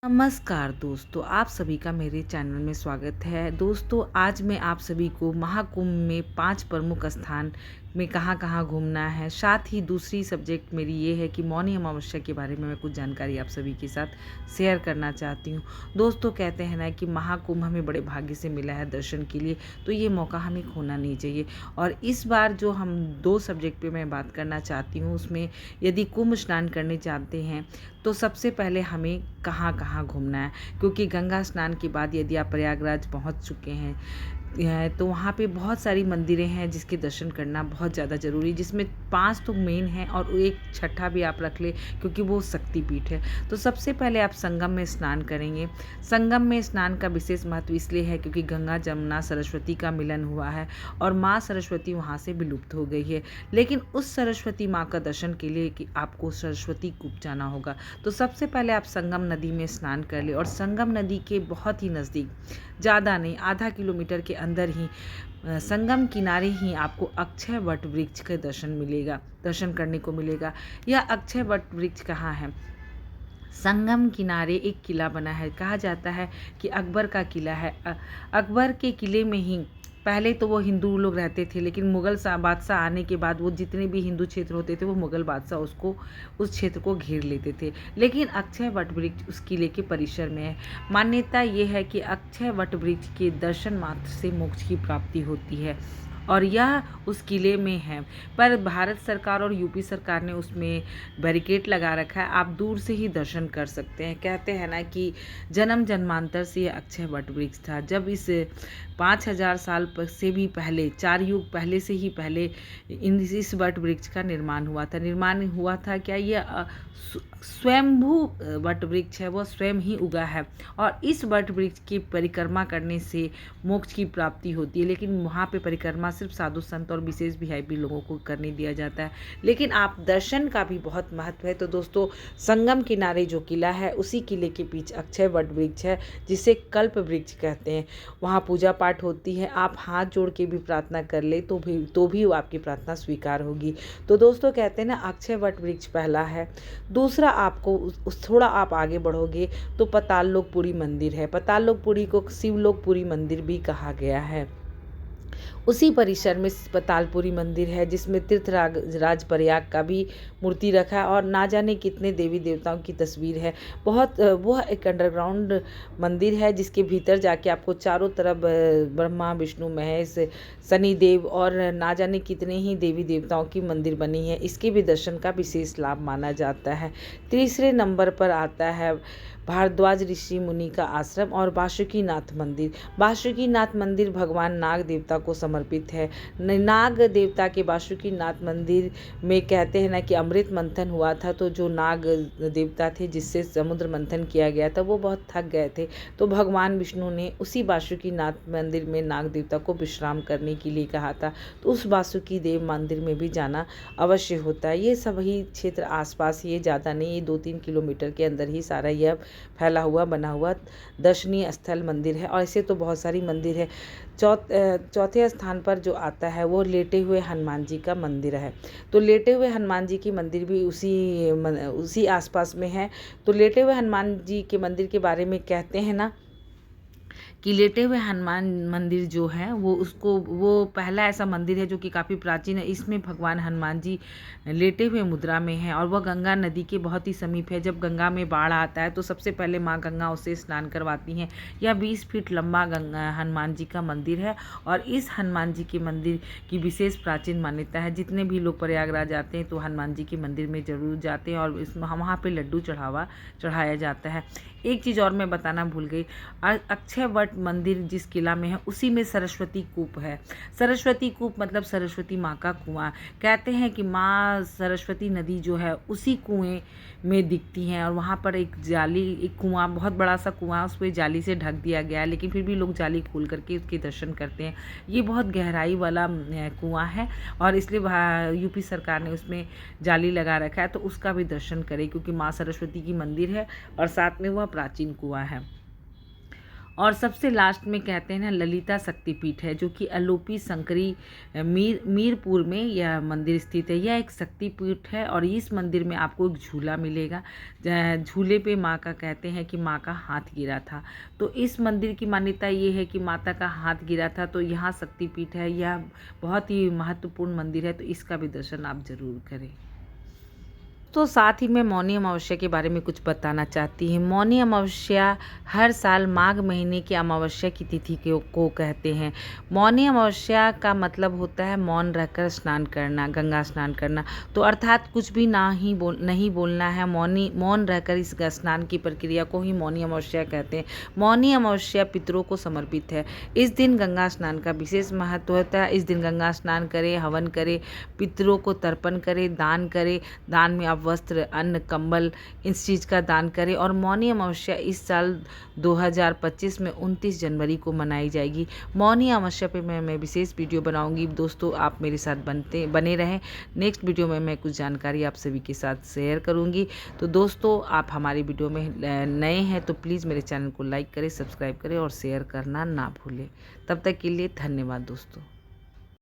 नमस्कार दोस्तों, आप सभी का मेरे चैनल में स्वागत है। दोस्तों, आज मैं आप सभी को महाकुंभ में 5 प्रमुख स्थान में कहाँ-कहाँ घूमना है, साथ ही दूसरी सब्जेक्ट मेरी ये है कि मौनी अमावस्या के बारे में मैं कुछ जानकारी आप सभी के साथ शेयर करना चाहती हूँ। दोस्तों, कहते हैं ना कि महाकुंभ हमें बड़े भाग्य से मिला है दर्शन के लिए, तो ये मौका हमें खोना नहीं चाहिए। और इस बार जो हम 2 सब्जेक्ट पे मैं बात करना चाहती हूँ, उसमें यदि कुंभ स्नान करने चाहते हैं, तो सबसे पहले हमें कहाँ-कहाँ घूमना है, क्योंकि गंगा स्नान के बाद यदि आप प्रयागराज पहुँच चुके हैं तो वहाँ पे बहुत सारी मंदिरें हैं जिसके दर्शन करना बहुत ज़्यादा ज़रूरी है, जिसमें 5 तो मेन हैं और एक छठा भी आप रख लें क्योंकि वो शक्तिपीठ है। तो सबसे पहले आप संगम में स्नान करेंगे। संगम में स्नान का विशेष महत्व इसलिए है क्योंकि गंगा जमुना सरस्वती का मिलन हुआ है और माँ सरस्वती वहाँ से विलुप्त हो गई है। लेकिन उस सरस्वती माँ का दर्शन के लिए कि आपको सरस्वती कूप जाना होगा। तो सबसे पहले आप संगम नदी में स्नान कर लें और संगम नदी के बहुत ही नज़दीक, ज़्यादा नहीं, आधा किलोमीटर के अंदर ही संगम किनारे ही आपको अक्षय वट वृक्ष के दर्शन करने को मिलेगा। यह अक्षय वट वृक्ष कहाँ है? संगम किनारे एक किला बना है। कहा जाता है कि अकबर का किला है। अकबर के किले में ही पहले तो वो हिंदू लोग रहते थे, लेकिन मुग़ल बादशाह आने के बाद वो जितने भी हिंदू क्षेत्र होते थे वो मुग़ल बादशाह उस क्षेत्र को घेर लेते थे। लेकिन अक्षय वट वृक्ष उस किले के परिसर में है। मान्यता ये है कि अक्षय वट वृक्ष के दर्शन मात्र से मोक्ष की प्राप्ति होती है और यह उस किले में है। पर भारत सरकार और यूपी सरकार ने उसमें बैरिकेड लगा रखा है, आप दूर से ही दर्शन कर सकते हैं। कहते हैं ना कि जन्म जन्मांतर से यह अक्षय वट वृक्ष था। जब इस 5000 साल से भी पहले, 4 युग पहले से ही पहले इस वट वृक्ष का निर्माण हुआ था। क्या यह स्वयंभू वट वृक्ष है, वह स्वयं ही उगा है और इस वट वृक्ष की परिक्रमा करने से मोक्ष की प्राप्ति होती है। लेकिन वहाँ पे परिक्रमा सिर्फ साधु संत और विशेष वीआईपी लोगों को करने दिया जाता है, लेकिन आप दर्शन का भी बहुत महत्व है। तो दोस्तों, संगम किनारे जो किला है उसी किले के पीछे अक्षय वट वृक्ष है जिसे कल्प वृक्ष कहते हैं। वहाँ पूजा पाठ होती है, आप हाथ जोड़ के भी प्रार्थना कर ले तो भी आपकी प्रार्थना स्वीकार होगी। तो दोस्तों, कहते हैं ना अक्षय वट वृक्ष पहला है। दूसरा, आपको थोड़ा आप आगे बढ़ोगे तो पताललोकपुरी मंदिर है। पताललोकपुरी को शिवलोकपुरी मंदिर भी कहा गया है। उसी परिसर में पतालपुरी मंदिर है जिसमें तीर्थराज प्रयाग का भी मूर्ति रखा है और ना जाने कितने देवी देवताओं की तस्वीर है। वह एक अंडरग्राउंड मंदिर है जिसके भीतर जाके आपको चारों तरफ ब्रह्मा विष्णु महेश शनिदेव और ना जाने कितने ही देवी देवताओं की मंदिर बनी है। इसके भी दर्शन का विशेष लाभ माना जाता है। तीसरे नंबर पर आता है भारद्वाज ऋषि मुनि का आश्रम और बासुकीनाथ मंदिर। बासुकीनाथ मंदिर भगवान नाग देवता को समर्पित है। नाग देवता के बासुकीनाथ मंदिर में कहते हैं ना कि अमृत मंथन हुआ था, तो जो नाग देवता थे जिससे समुद्र मंथन किया गया था वो बहुत थक गए थे, तो भगवान विष्णु ने उसी बासुकीनाथ मंदिर में नाग देवता को विश्राम करने के लिए कहा था। तो उस बासुकी देव मंदिर में भी जाना अवश्य होता है। ये सभी क्षेत्र आसपास, ये ज़्यादा नहीं, ये 2-3 किलोमीटर के अंदर ही सारा यह फैला हुआ बना हुआ दर्शनीय स्थल मंदिर है। और ऐसे तो बहुत सारी मंदिर है। चौथे स्थान पर जो आता है वो लेटे हुए हनुमान जी का मंदिर है। तो लेटे हुए हनुमान जी की मंदिर भी उसी आसपास में है। तो लेटे हुए हनुमान जी के मंदिर के बारे में कहते हैं ना कि लेटे हुए हनुमान मंदिर जो है वो पहला ऐसा मंदिर है जो कि काफ़ी प्राचीन है। इसमें भगवान हनुमान जी लेटे हुए मुद्रा में हैं और वह गंगा नदी के बहुत ही समीप है। जब गंगा में बाढ़ आता है तो सबसे पहले माँ गंगा उसे स्नान करवाती हैं। यह 20 फीट लंबा गंगा हनुमान जी का मंदिर है और इस हनुमान जी के मंदिर की विशेष प्राचीन मान्यता है। जितने भी लोग प्रयागराज आते हैं तो हनुमान जी के मंदिर में ज़रूर जाते हैं और इसमें वहाँ पे लड्डू चढ़ाया जाता है। एक चीज़ और मैं बताना भूल गई, अक्षय वट मंदिर जिस किला में है उसी में सरस्वती कूप है। सरस्वती कूप मतलब सरस्वती माँ का कुआं। कहते हैं कि माँ सरस्वती नदी जो है उसी कुएं में दिखती हैं और वहाँ पर एक कुआं, बहुत बड़ा सा कुआं, उस पर जाली से ढक दिया गया है, लेकिन फिर भी लोग जाली खोल करके उसके दर्शन करते हैं। ये बहुत गहराई वाला कुआं है और इसलिए यूपी सरकार ने उसमें जाली लगा रखा है, तो उसका भी दर्शन करें क्योंकि माँ सरस्वती की मंदिर है और साथ में वह प्राचीन कुआं है। और सबसे लास्ट में कहते हैं ना ललिता शक्तिपीठ है, जो कि अलोपी शंकरी मीरपुर में यह मंदिर स्थित है। यह एक शक्तिपीठ है और इस मंदिर में आपको एक झूला मिलेगा। झूले पे माँ का कहते हैं कि माँ का हाथ गिरा था। तो इस मंदिर की मान्यता ये है कि माता का हाथ गिरा था, तो यहाँ शक्तिपीठ है। यह बहुत ही महत्वपूर्ण मंदिर है, तो इसका भी दर्शन आप ज़रूर करें। तो साथ ही मैं मौनी अमावस्या के बारे में कुछ बताना चाहती हूँ। मौनी अमावस्या हर साल माघ महीने की अमावस्या की तिथि को कहते हैं। मौनी अमावस्या का मतलब होता है मौन रहकर स्नान करना, गंगा स्नान करना। तो अर्थात कुछ भी नहीं बोलना है। मौन रहकर इस स्नान की प्रक्रिया को ही मौनी अमावस्या कहते हैं। मौनी अमावस्या पितरों को समर्पित है। इस दिन गंगा स्नान का विशेष महत्व होता है। इस दिन गंगा स्नान करें, हवन करें, पितरों को तर्पण करें, दान करें। दान में आप वस्त्र, अन्न, कंबल, इस चीज़ का दान करें। और मौनी अमावस्या इस साल 2025 में 29 जनवरी को मनाई जाएगी। मौनी अमावस्या पे मैं विशेष वीडियो बनाऊंगी। दोस्तों आप मेरे साथ बने रहें। नेक्स्ट वीडियो में मैं कुछ जानकारी आप सभी के साथ शेयर करूंगी। तो दोस्तों आप हमारी वीडियो में नए हैं तो प्लीज़ मेरे चैनल को लाइक करें, सब्सक्राइब करें और शेयर करना ना भूलें। तब तक के लिए धन्यवाद दोस्तों।